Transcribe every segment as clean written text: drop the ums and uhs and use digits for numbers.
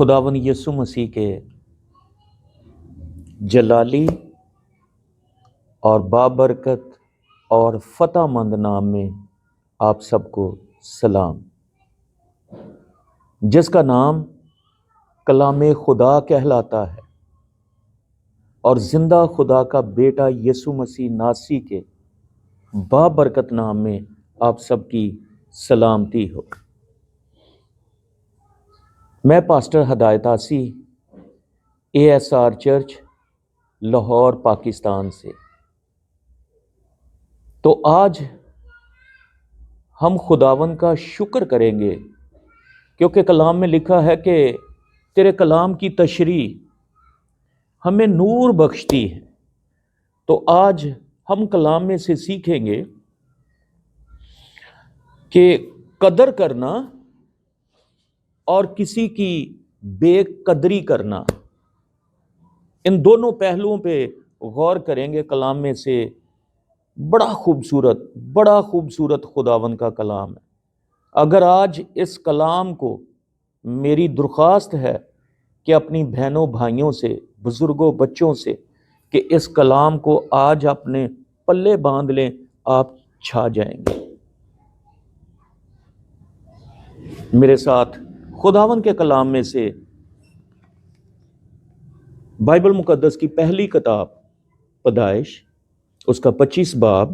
خداوند یسوع مسیح کے جلالی اور بابرکت اور فتح مند نام میں آپ سب کو سلام، جس کا نام کلام خدا کہلاتا ہے اور زندہ خدا کا بیٹا یسوع مسیح ناصری کے بابرکت نام میں آپ سب کی سلامتی ہو۔ میں پاسٹر ہدایت آسی ASR چرچ لاہور پاکستان سے۔ تو آج ہم خداوند کا شکر کریں گے کیونکہ کلام میں لکھا ہے کہ تیرے کلام کی تشریح ہمیں نور بخشتی ہے۔ تو آج ہم کلام میں سے سیکھیں گے کہ قدر کرنا اور کسی کی بے قدری کرنا، ان دونوں پہلوؤں پہ غور کریں گے۔ کلام میں سے بڑا خوبصورت خداوند کا کلام ہے۔ اگر آج اس کلام کو، میری درخواست ہے کہ اپنی بہنوں بھائیوں سے، بزرگوں بچوں سے، کہ اس کلام کو آج اپنے پلے باندھ لیں، آپ چھا جائیں گے۔ میرے ساتھ خداوند کے کلام میں سے بائبل مقدس کی پہلی کتاب پیدائش، اس کا 25 باب،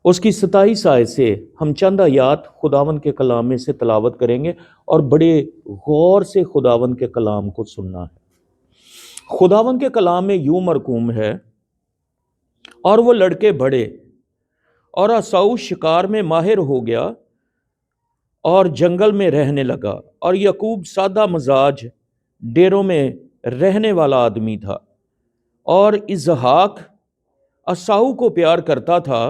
اس کی 27 آیت سے ہم چند آیات خداوند کے کلام میں سے تلاوت کریں گے اور بڑے غور سے خداوند کے کلام کو سننا ہے۔ خداوند کے کلام میں یوں مرقوم ہے، اور وہ لڑکے بڑھے اور عیساؤ شکار میں ماہر ہو گیا اور جنگل میں رہنے لگا، اور یعقوب سادہ مزاج ڈیروں میں رہنے والا آدمی تھا، اور اسحاق عیساؤ کو پیار کرتا تھا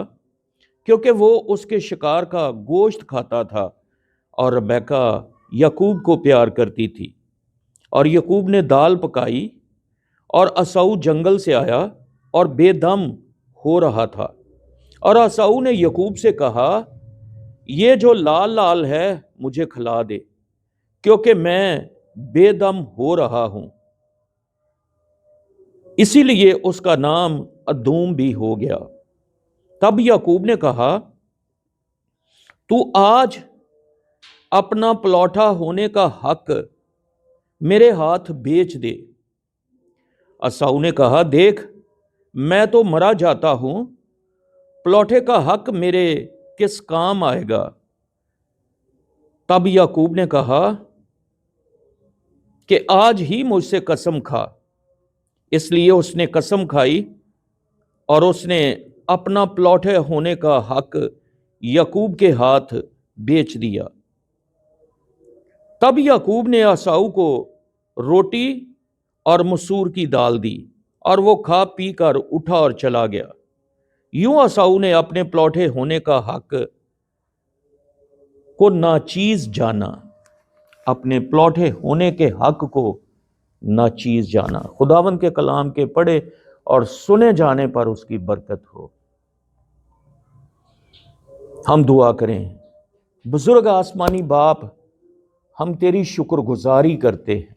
کیونکہ وہ اس کے شکار کا گوشت کھاتا تھا، اور ربیکہ یعقوب کو پیار کرتی تھی۔ اور یعقوب نے دال پکائی، اور عیساؤ جنگل سے آیا اور بے دم ہو رہا تھا، اور عیساؤ نے یعقوب سے کہا، یہ جو لال لال ہے مجھے کھلا دے، کیونکہ میں بے دم ہو رہا ہوں۔ اسی لیے اس کا نام ادوم بھی ہو گیا۔ تب یعقوب نے کہا، تو آج اپنا پلوٹا ہونے کا حق میرے ہاتھ بیچ دے۔ عیساؤ نے کہا، دیکھ میں تو مرا جاتا ہوں، پلوٹے کا حق میرے کس کام آئے گا؟ تب یعقوب نے کہا کہ آج ہی مجھ سے قسم کھا۔ اس لیے اس نے قسم کھائی، اور اس نے اپنا پلوٹے ہونے کا حق یعقوب کے ہاتھ بیچ دیا۔ تب یعقوب نے عیساؤ کو روٹی اور مسور کی دال دی، اور وہ کھا پی کر اٹھا اور چلا گیا۔ یوں عیساؤ نے اپنے پلوٹے ہونے کا حق کو ناچیز جانا، اپنے پلوٹے ہونے کے حق کو ناچیز جانا۔ خداوند کے کلام کے پڑھے اور سنے جانے پر اس کی برکت ہو۔ ہم دعا کریں۔ بزرگ آسمانی باپ، ہم تیری شکر گزاری کرتے ہیں۔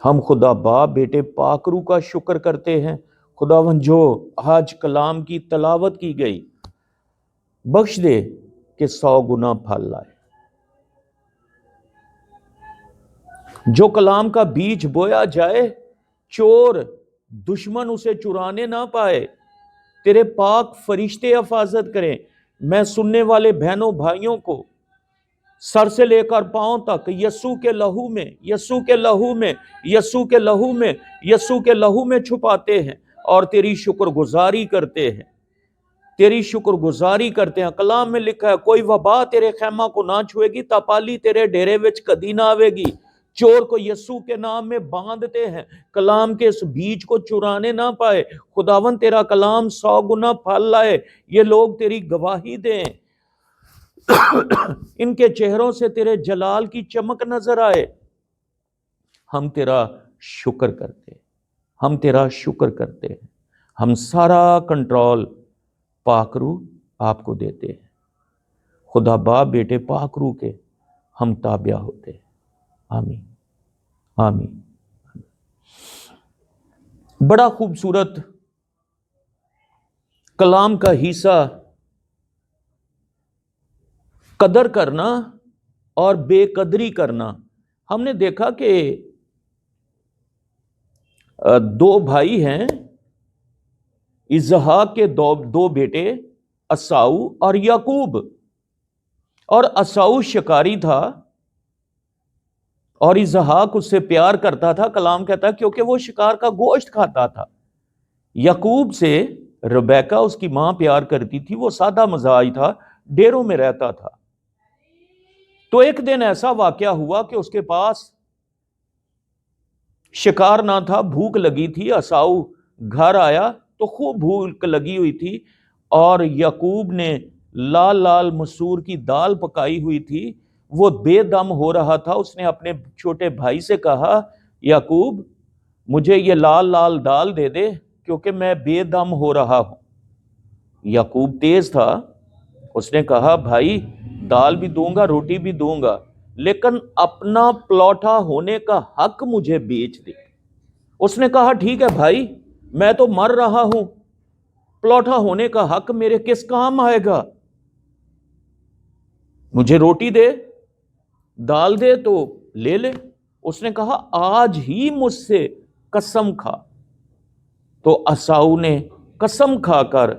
ہم خدا باپ بیٹے پاک روح کا شکر کرتے ہیں، خداوند جو آج کلام کی تلاوت کی گئی، بخش دے کہ 100 گنا پھل لائے۔ جو کلام کا بیج بویا جائے، چور دشمن اسے چرانے نہ پائے، تیرے پاک فرشتے حفاظت کریں۔ میں سننے والے بہنوں بھائیوں کو سر سے لے کر پاؤں تک یسوع کے لہو میں، یسوع کے لہو میں، یسوع کے لہو میں، یسوع کے لہو میں چھپاتے ہیں، اور تیری شکر گزاری کرتے ہیں، تیری شکر گزاری کرتے ہیں۔ کلام میں لکھا ہے، کوئی وبا تیرے خیمہ کو نہ چھوئے گی، تاپالی تیرے ڈیرے وچ کدی نہ آوے گی۔ چور کو یسوع کے نام میں باندھتے ہیں، کلام کے اس بیج کو چرانے نہ پائے۔ خداوند تیرا کلام 100 گنا پھل لائے، یہ لوگ تیری گواہی دیں، ان کے چہروں سے تیرے جلال کی چمک نظر آئے۔ ہم تیرا شکر کرتے ہیں، ہم تیرا شکر کرتے ہیں۔ ہم سارا کنٹرول پاک روح آپ کو دیتے ہیں۔ خدا باپ بیٹے پاک روح کے ہم تابع ہوتے ہیں۔ آمین آمین۔ بڑا خوبصورت کلام کا حصہ قدر کرنا اور بے قدری کرنا۔ ہم نے دیکھا کہ دو بھائی ہیں، اسحاق کے دو بیٹے عیساؤ اور یعقوب، اور عیساؤ شکاری تھا اور اسحاق اس سے پیار کرتا تھا، کلام کہتا ہے کیونکہ وہ شکار کا گوشت کھاتا تھا۔ یعقوب سے ربیکہ اس کی ماں پیار کرتی تھی، وہ سادہ مزاج تھا، ڈیروں میں رہتا تھا۔ تو ایک دن ایسا واقعہ ہوا کہ اس کے پاس شکار نہ تھا، بھوک لگی تھی۔ عیساؤ گھر آیا تو خوب بھوک لگی ہوئی تھی، اور یعقوب نے لال لال مسور کی دال پکائی ہوئی تھی، وہ بے دم ہو رہا تھا۔ اس نے اپنے چھوٹے بھائی سے کہا، یعقوب مجھے یہ لال لال دال دے دے کیونکہ میں بے دم ہو رہا ہوں۔ یعقوب تیز تھا، اس نے کہا بھائی دال بھی دوں گا روٹی بھی دوں گا، لیکن اپنا پلوٹا ہونے کا حق مجھے بیچ دے۔ اس نے کہا ٹھیک ہے بھائی، میں تو مر رہا ہوں، پلوٹا ہونے کا حق میرے کس کام آئے گا؟ مجھے روٹی دے، دال دے تو لے لے۔ اس نے کہا آج ہی مجھ سے قسم کھا۔ تو عیساؤ نے قسم کھا کر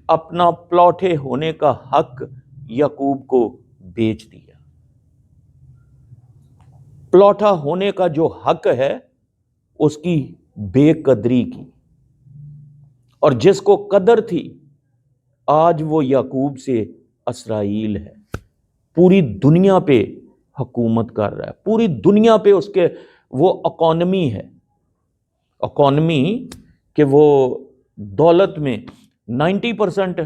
اپنا پلوٹے ہونے کا حق یعقوب کو بیچ دیا۔ پلوٹا ہونے کا جو حق ہے اس کی بے قدری کی، اور جس کو قدر تھی آج وہ یعقوب سے اسرائیل ہے، پوری دنیا پہ حکومت کر رہا ہے، پوری دنیا پہ اس کے وہ اکانومی ہے، اکانومی کہ وہ دولت میں 90%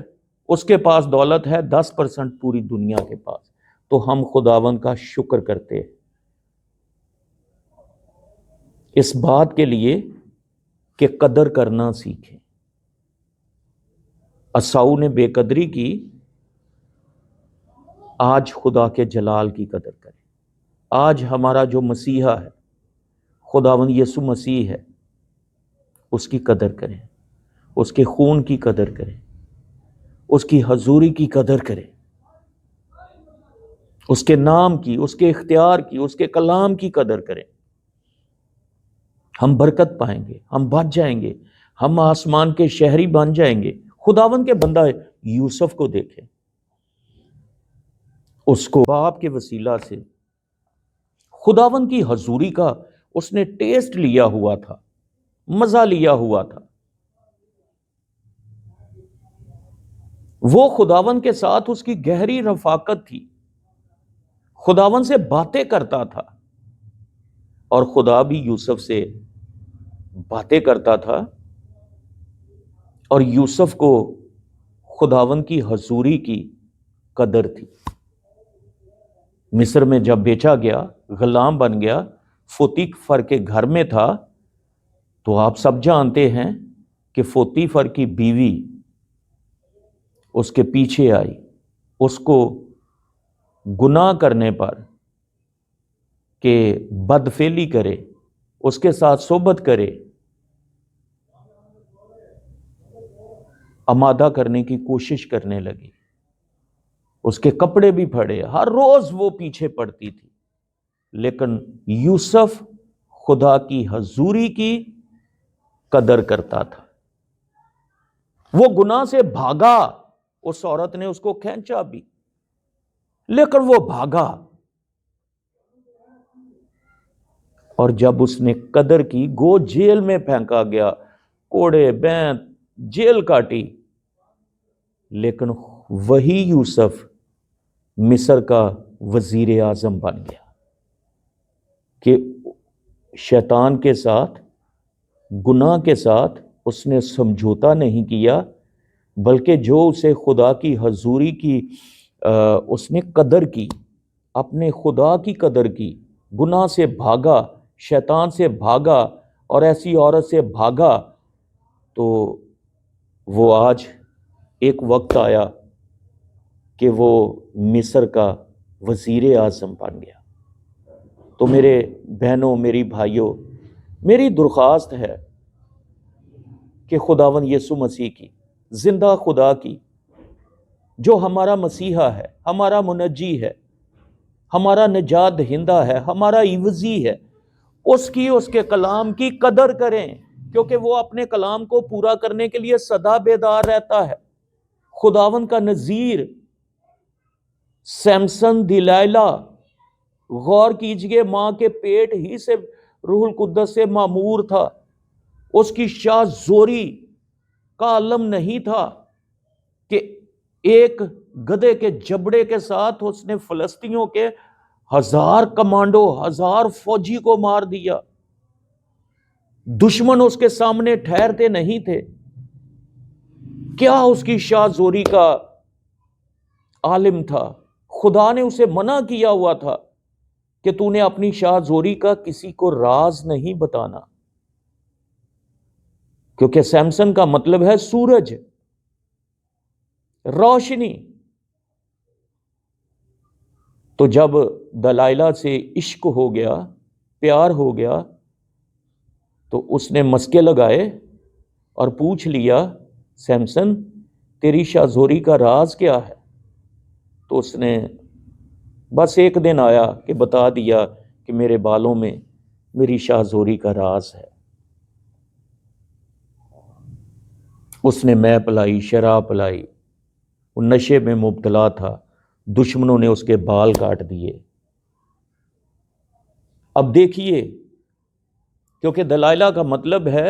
اس کے پاس دولت ہے، 10% پوری دنیا کے پاس۔ تو ہم خداوند کا شکر کرتے ہیں اس بات کے لیے کہ قدر کرنا سیکھیں۔ عیساؤ نے بے قدری کی، آج خدا کے جلال کی قدر کریں۔ آج ہمارا جو مسیحا ہے، خداوند یسوع مسیح ہے، اس کی قدر کریں، اس کے خون کی قدر کریں، اس کی حضوری کی قدر کریں، اس کے نام کی، اس کے اختیار کی، اس کے کلام کی قدر کریں۔ ہم برکت پائیں گے، ہم بچ جائیں گے، ہم آسمان کے شہری بن جائیں گے۔ خداوند کے بندہ یوسف کو دیکھیں، اس کو باپ کے وسیلہ سے خداوند کی حضوری کا اس نے ٹیسٹ لیا ہوا تھا، مزہ لیا ہوا تھا۔ وہ خداوند کے ساتھ اس کی گہری رفاقت تھی، خداوند سے باتیں کرتا تھا، اور خدا بھی یوسف سے باتیں کرتا تھا، اور یوسف کو خداوند کی حضوری کی قدر تھی۔ مصر میں جب بیچا گیا، غلام بن گیا، فوتیفر کے گھر میں تھا، تو آپ سب جانتے ہیں کہ فوتیفر کی بیوی اس کے پیچھے آئی، اس کو گناہ کرنے پر کہ بدفعلی کرے، اس کے ساتھ صحبت کرے، آمادہ کرنے کی کوشش کرنے لگی۔ اس کے کپڑے بھی پھڑے، ہر روز وہ پیچھے پڑتی تھی، لیکن یوسف خدا کی حضوری کی قدر کرتا تھا۔ وہ گناہ سے بھاگا، اس عورت نے اس کو کھینچا بھی، لیکن وہ بھاگا، اور جب اس نے قدر کی، گو جیل میں پھینکا گیا، کوڑے بینت جیل کاٹی، لیکن وہی یوسف مصر کا وزیر اعظم بن گیا، کہ شیطان کے ساتھ، گناہ کے ساتھ اس نے سمجھوتا نہیں کیا، بلکہ جو اسے خدا کی حضوری کی اس نے قدر کی، اپنے خدا کی قدر کی، گناہ سے بھاگا، شیطان سے بھاگا، اور ایسی عورت سے بھاگا، تو وہ آج ایک وقت آیا کہ وہ مصر کا وزیر اعظم بن گیا۔ تو میرے بہنوں، میری بھائیوں، میری درخواست ہے کہ خداوند یسوع مسیح کی، زندہ خدا کی، جو ہمارا مسیحا ہے، ہمارا منجی ہے، ہمارا نجات دہندہ ہے، ہمارا عوضی ہے، اس کے کلام کی قدر کریں، کیونکہ وہ اپنے کلام کو پورا کرنے کے لیے سدا بیدار رہتا ہے۔ خداوند کا نذیر سیمسن دلائلہ، غور کیجئے، ماں کے پیٹ ہی سے روح القدس سے معمور تھا، اس کی شاہ زوری کا علم نہیں تھا کہ ایک گدھے کے جبڑے کے ساتھ اس نے فلسطینیوں کے 1000 کمانڈو، 1000 فوجی کو مار دیا۔ دشمن اس کے سامنے ٹھہرتے نہیں تھے۔ کیا اس کی شاہ زوری کا عالم تھا؟ خدا نے اسے منع کیا ہوا تھا کہ تو نے اپنی شاہ زوری کا کسی کو راز نہیں بتانا، کیونکہ سیمسن کا مطلب ہے سورج، روشنی۔ تو جب دلائلہ سے عشق ہو گیا، پیار ہو گیا، تو اس نے مسکے لگائے اور پوچھ لیا، سیمسن تیری شاہ زوری کا راز کیا ہے؟ تو اس نے بس ایک دن آیا کہ بتا دیا کہ میرے بالوں میں میری شاہ زوری کا راز ہے۔ اس نے میں پلائی، شراب پلائی، وہ نشے میں مبتلا تھا، دشمنوں نے اس کے بال کاٹ دیے۔ اب دیکھیے، کیونکہ دلائلہ کا مطلب ہے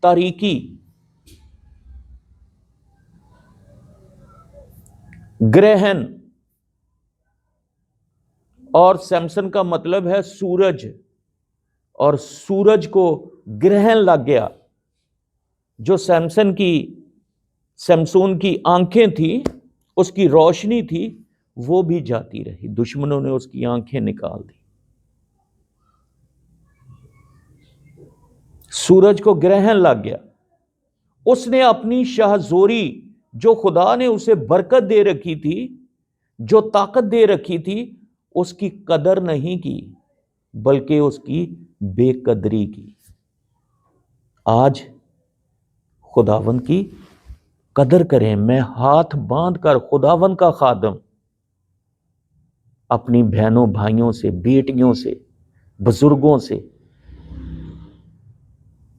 تاریکی، گرہن، اور سیمسن کا مطلب ہے سورج، اور سورج کو گرہن لگ گیا۔ جو سیمسون کی آنکھیں تھی، اس کی روشنی تھی، وہ بھی جاتی رہی، دشمنوں نے اس کی آنکھیں نکال دی۔ سورج کو گرہن لگ گیا۔ اس نے اپنی شاہ زوری، جو خدا نے اسے برکت دے رکھی تھی، جو طاقت دے رکھی تھی، اس کی قدر نہیں کی، بلکہ اس کی بے قدری کی۔ آج خداوند کی قدر کریں۔ میں ہاتھ باندھ کر خداوند کا خادم اپنی بہنوں، بھائیوں سے، بیٹیوں سے، بزرگوں سے،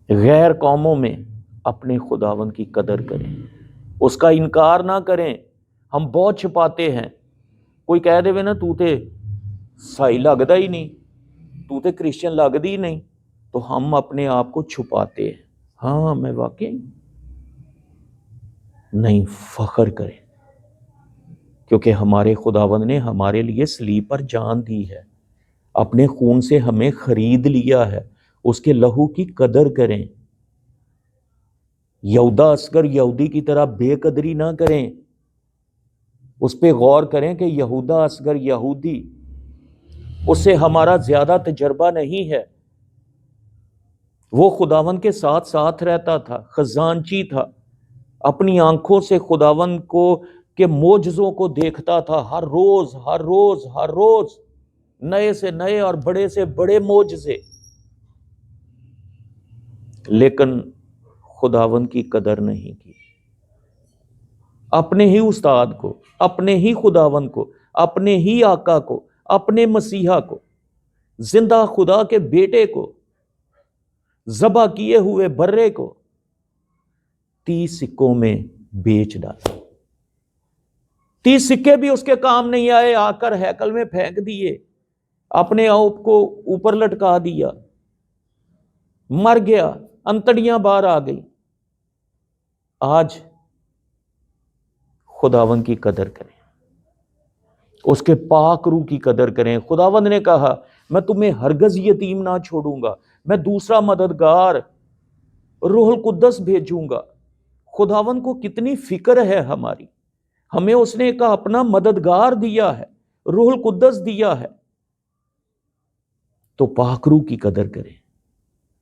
غیر قوموں میں اپنے خداوند کی قدر کریں، اس کا انکار نہ کریں۔ ہم بہت چھپاتے ہیں۔ کوئی کہہ دے نا تو تے سائی لگدا ہی نہیں، تو تے کرسچن لگدی نہیں، تو ہم اپنے آپ کو چھپاتے ہیں۔ ہاں میں واقعی نہیں، فخر کریں، کیونکہ ہمارے خداوند نے ہمارے لیے صلیب پر جان دی ہے، اپنے خون سے ہمیں خرید لیا ہے۔ اس کے لہو کی قدر کریں۔ یہودا اصغر یہودی کی طرح بے قدری نہ کریں۔ اس پہ غور کریں کہ یہودا اصغر یہودی، اس سے ہمارا زیادہ تجربہ نہیں ہے۔ وہ خداوند کے ساتھ ساتھ رہتا تھا، خزانچی تھا، اپنی آنکھوں سے خداوند کو کے معجزوں کو دیکھتا تھا، ہر روز ہر روز ہر روز نئے سے نئے اور بڑے سے بڑے معجزے، لیکن خداوند کی قدر نہیں کی۔ اپنے ہی استاد کو، اپنے ہی خداوند کو، اپنے ہی آقا کو، اپنے مسیحا کو، زندہ خدا کے بیٹے کو، ذبح کیے ہوئے برے کو 30 سکوں میں بیچ ڈالا۔ 30 سکے بھی اس کے کام نہیں آئے، آ کر ہیکل میں پھینک دیے، اپنے آپ کو اوپر لٹکا دیا، مر گیا، انتڑیاں باہر آ گئی۔ آج خداوند کی قدر کریں، اس کے پاک روح کی قدر کریں۔ خداوند نے کہا میں تمہیں ہرگز یتیم نہ چھوڑوں گا، میں دوسرا مددگار روح القدس بھیجوں گا۔ خداوند کو کتنی فکر ہے ہماری، ہمیں اس نے ایک اپنا مددگار دیا ہے، روح القدس دیا ہے۔ تو پاک روح کی قدر کریں،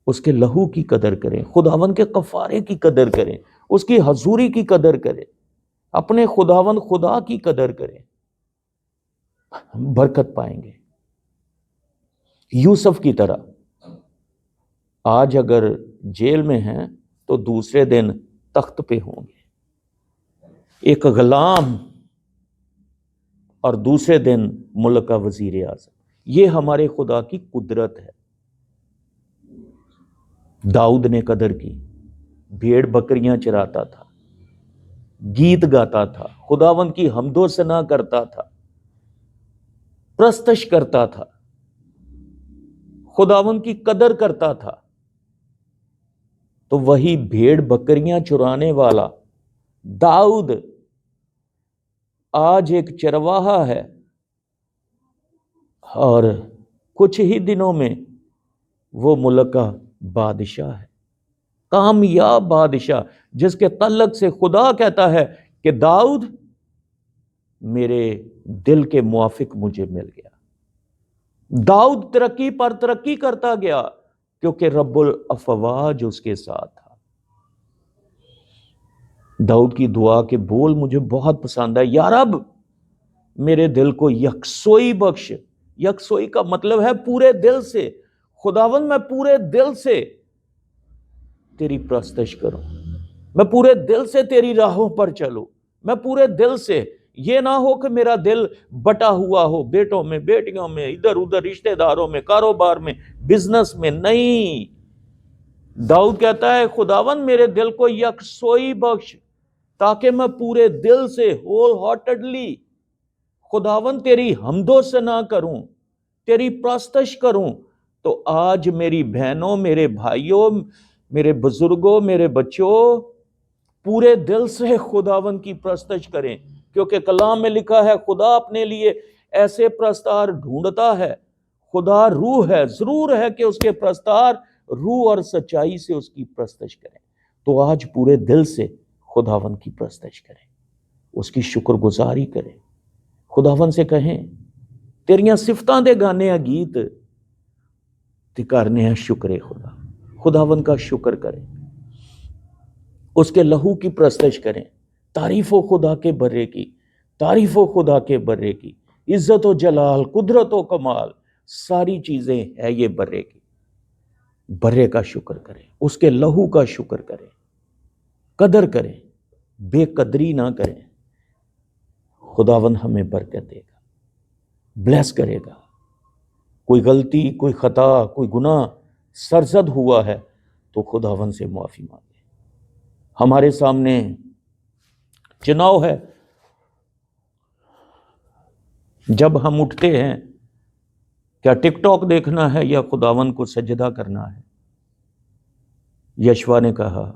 اس کے لہو کی قدر کریں، خداوند کے کفارے کی قدر کریں، اس کی حضوری کی قدر کریں، اپنے خداوند خدا کی قدر کریں، برکت پائیں گے۔ یوسف کی طرح آج اگر جیل میں ہیں تو دوسرے دن تخت پہ ہوں گے، ایک غلام اور دوسرے دن ملک کا وزیر اعظم۔ یہ ہمارے خدا کی قدرت ہے۔ داؤد نے قدر کی، بھیڑ بکریاں چراتا تھا، گیت گاتا تھا، خداوند کی حمد و ثنا کرتا تھا، پرستش کرتا تھا، خداوند کی قدر کرتا تھا۔ تو وہی بھیڑ بکریاں چرانے والا داؤد آج ایک چرواہا ہے، اور کچھ ہی دنوں میں وہ ملک کا بادشاہ ہے، کامیاب بادشاہ، جس کے تعلق سے خدا کہتا ہے کہ داؤد میرے دل کے موافق مجھے مل گیا۔ داؤد ترقی پر ترقی کرتا گیا کیونکہ رب الافواج اس کے ساتھ تھا۔ داؤد کی دعا کے بول مجھے بہت پسند ہے، یا رب میرے دل کو یکسوئی بخش۔ یکسوئی کا مطلب ہے پورے دل سے۔ خداوند میں پورے دل سے تیری پرستش کروں، میں پورے دل سے تیری راہوں پر چلوں، میں پورے دل سے، یہ نہ ہو کہ میرا دل بٹا ہوا ہو بیٹوں میں، بیٹیوں میں، ادھر ادھر رشتہ داروں میں، کاروبار میں، بزنس میں۔ نہیں، داؤد کہتا ہے خداوند میرے دل کو یکسوئی بخش تاکہ میں پورے دل سے ہول ہارٹڈلی خداوند تیری حمد و ثنا کروں، تیری پرستش کروں۔ تو آج میری بہنوں، میرے بھائیوں، میرے بزرگوں، میرے بچوں، پورے دل سے خداوند کی پرستش کریں، کیونکہ کلام میں لکھا ہے خدا اپنے لیے ایسے پرستار ڈھونڈتا ہے۔ خدا روح ہے، ضرور ہے کہ اس کے پرستار روح اور سچائی سے اس کی پرستش کریں۔ تو آج پورے دل سے خداوند کی پرستش کریں، اس کی شکر گزاری کریں، خداوند سے کہیں تیریاں صفتاں دے گانے ہیں گیت تے کرنے ہیں شکر خدا۔ خداوند کا شکر کریں، اس کے لہو کی پرستش کریں، تعریف و خدا کے برے کی، تعریف و خدا کے برے کی، عزت و جلال، قدرت و کمال، ساری چیزیں ہے یہ برے کی۔ برے کا شکر کریں، اس کے لہو کا شکر کریں، قدر کریں، بے قدری نہ کریں۔ خداوند ہمیں برکت دے گا، بلیس کرے گا۔ کوئی غلطی، کوئی خطا، کوئی گناہ سرزد ہوا ہے تو خداوند سے معافی مانگے۔ ہمارے سامنے چناؤ ہے، جب ہم اٹھتے ہیں کیا ٹک ٹاک دیکھنا ہے یا خداوند کو سجدہ کرنا ہے؟ یشوا نے کہا،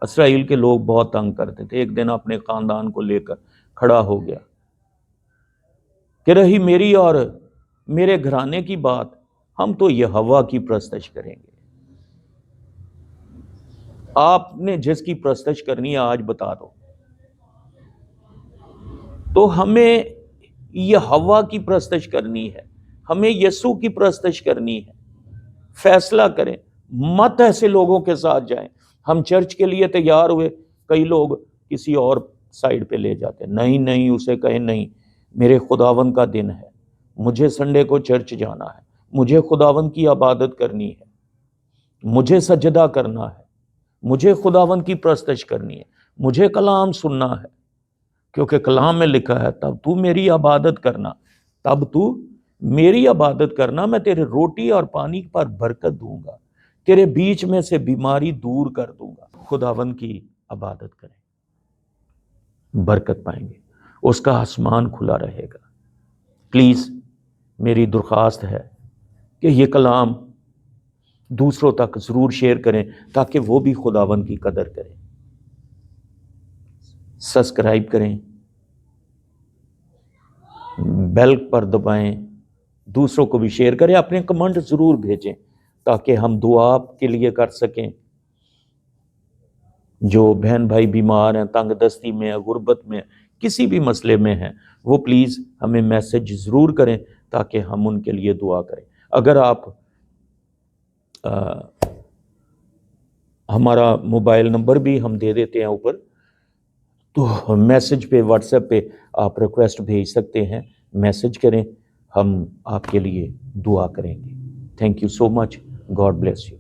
اسرائیل کے لوگ بہت تنگ کرتے تھے، ایک دن اپنے خاندان کو لے کر کھڑا ہو گیا کہ رہی میری اور میرے گھرانے کی بات، ہم تو یہوہ کی پرستش کریں گے۔ آپ نے جس کی پرستش کرنی ہے آج بتا دو۔ تو ہمیں یہوہ کی پرستش کرنی ہے، ہمیں یسوع کی پرستش کرنی ہے۔ فیصلہ کریں، مت ایسے لوگوں کے ساتھ جائیں۔ ہم چرچ کے لیے تیار ہوئے، کئی لوگ کسی اور سائڈ پہ لے جاتے ہیں۔ نہیں نہیں، اسے کہیں نہیں، میرے خداوند کا دن ہے، مجھے سنڈے کو چرچ جانا ہے، مجھے خداوند کی عبادت کرنی ہے، مجھے سجدہ کرنا ہے، مجھے خداوند کی پرستش کرنی ہے، مجھے کلام سننا ہے، کیونکہ کلام میں لکھا ہے تب تو میری عبادت کرنا، تب تو میری عبادت کرنا، میں تیرے روٹی اور پانی پر برکت دوں گا، تیرے بیچ میں سے بیماری دور کر دوں گا۔ خداوند کی عبادت کریں، برکت پائیں گے، اس کا آسمان کھلا رہے گا۔ پلیز میری درخواست ہے کہ یہ کلام دوسروں تک ضرور شیئر کریں تاکہ وہ بھی خداوند کی قدر کریں۔ سبسکرائب کریں، بیل پر دبائیں، دوسروں کو بھی شیئر کریں، اپنے کمنٹ ضرور بھیجیں تاکہ ہم دعا کے لیے کر سکیں۔ جو بہن بھائی بیمار ہیں، تنگ دستی میں ہیں، غربت میں ہیں، کسی بھی مسئلے میں ہیں، وہ پلیز ہمیں میسج ضرور کریں تاکہ ہم ان کے لیے دعا کریں۔ اگر آپ ہمارا موبائل نمبر بھی ہم دے دیتے ہیں اوپر، تو میسج پہ، واٹس ایپ پہ آپ ریکویسٹ بھیج سکتے ہیں، میسج کریں، ہم آپ کے لیے دعا کریں گے۔ Thank you so much. God bless you.